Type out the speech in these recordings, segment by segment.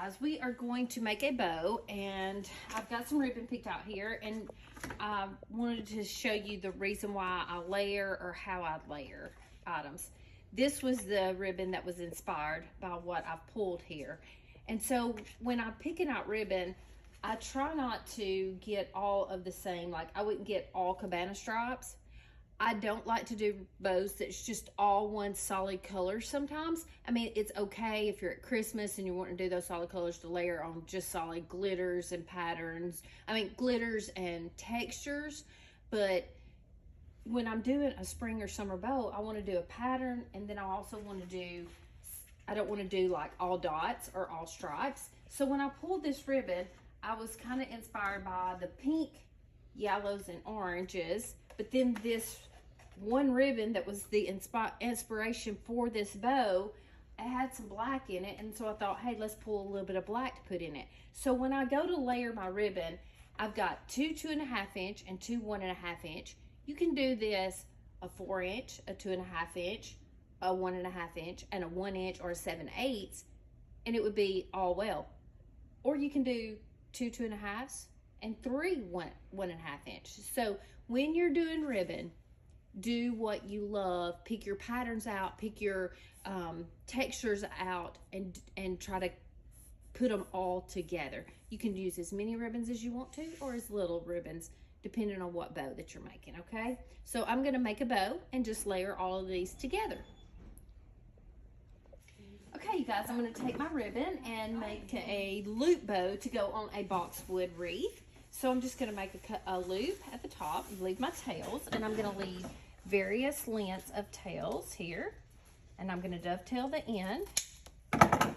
guys, we are going to make a bow, and I've got some ribbon picked out here, and I wanted to show you the reason why I layer or how I layer items. This was the ribbon that was inspired by what I've pulled here. And so when I'm picking out ribbon, I try not to get all of the same. Like, I wouldn't get all Cabana stripes. I don't like to do bows that's just all one solid color sometimes. I mean, it's okay if you're at Christmas and you want to do those solid colors to layer on just solid glitters and patterns. I mean, glitters and textures. But when I'm doing a spring or summer bow, I want to do a pattern, and then I also want to do, I don't want to do like all dots or all stripes. So when I pulled this ribbon, I was kind of inspired by the pink, yellows, and oranges. But then this one ribbon that was the inspiration for this bow, it had some black in it, and so I thought, hey, let's pull a little bit of black to put in it. So when I go to layer my ribbon, I've got two 2.5 inch and two 1.5 inch. You can do this a 4 inch, a 2.5 inch, a 1.5 inch, and a 1 inch or a 7/8, and it would be all well. Or you can do two 2.5s and three 1.5 inch. So when you're doing ribbon, do what you love. Pick your patterns out, pick your textures out, and try to put them all together. You can use as many ribbons as you want to, or as little ribbons, depending on what bow that you're making, okay? So I'm gonna make a bow and just layer all of these together. Okay, you guys, I'm gonna take my ribbon and make a loop bow to go on a boxwood wreath. So I'm just gonna make a loop at the top, leave my tails, and I'm gonna leave various lengths of tails here. And I'm gonna dovetail the end. I'm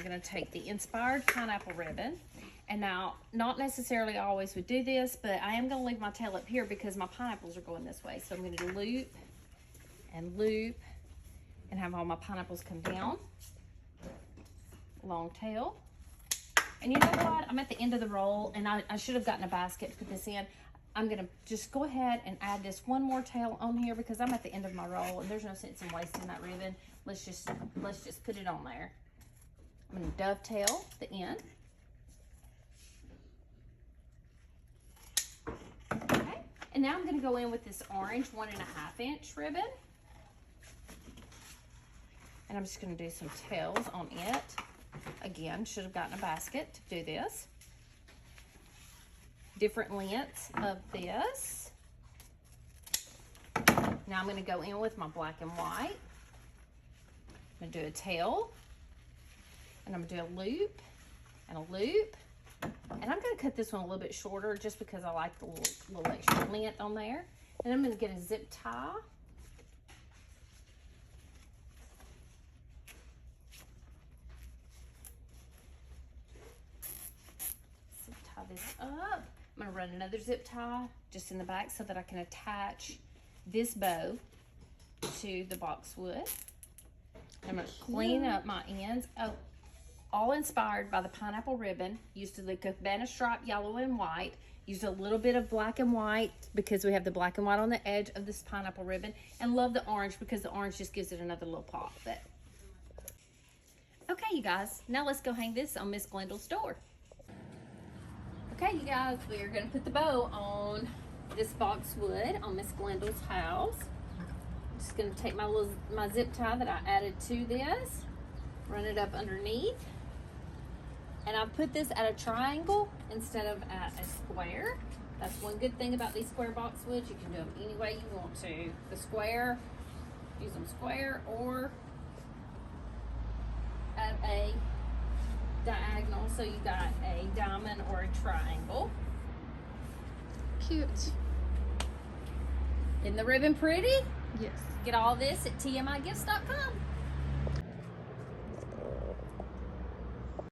gonna take the inspired pineapple ribbon. And now, not necessarily always would do this, but I am gonna leave my tail up here because my pineapples are going this way. So I'm gonna loop and loop and have all my pineapples come down. Long tail. And you know what? I'm at the end of the roll, and I should have gotten a basket to put this in. I'm gonna just go ahead and add this one more tail on here because I'm at the end of my roll, and there's no sense in wasting that ribbon. Let's just put it on there. I'm gonna dovetail the end. Okay, and now I'm gonna go in with this orange 1.5 inch ribbon. And I'm just gonna do some tails on it. Again, should have gotten a basket to do this. Different lengths of this. Now I'm going to go in with my black and white. I'm going to do a tail. And I'm going to do a loop and a loop. And I'm going to cut this one a little bit shorter just because I like the little extra length on there. And I'm going to get a zip tie. This up. I'm going to run another zip tie just in the back so that I can attach this bow to the boxwood. I'm going to clean up my ends. Oh, all inspired by the pineapple ribbon. Used the Cabana stripe yellow and white. Used a little bit of black and white because we have the black and white on the edge of this pineapple ribbon. And love the orange because the orange just gives it another little pop. But okay, you guys, now let's go hang this on Miss Glendale's door. Okay, you guys, we're going to put the bow on this boxwood on Miss Glendale's house. I'm just going to take my zip tie that I added to this, run it up underneath, and I put this at a triangle instead of at a square. That's one good thing about these square boxwoods. You can do them any way you want to. The square, use them square or at a diagonal, so you got a diamond or a triangle. Cute. Isn't the ribbon pretty? Yes. Get all this at tmigifts.com.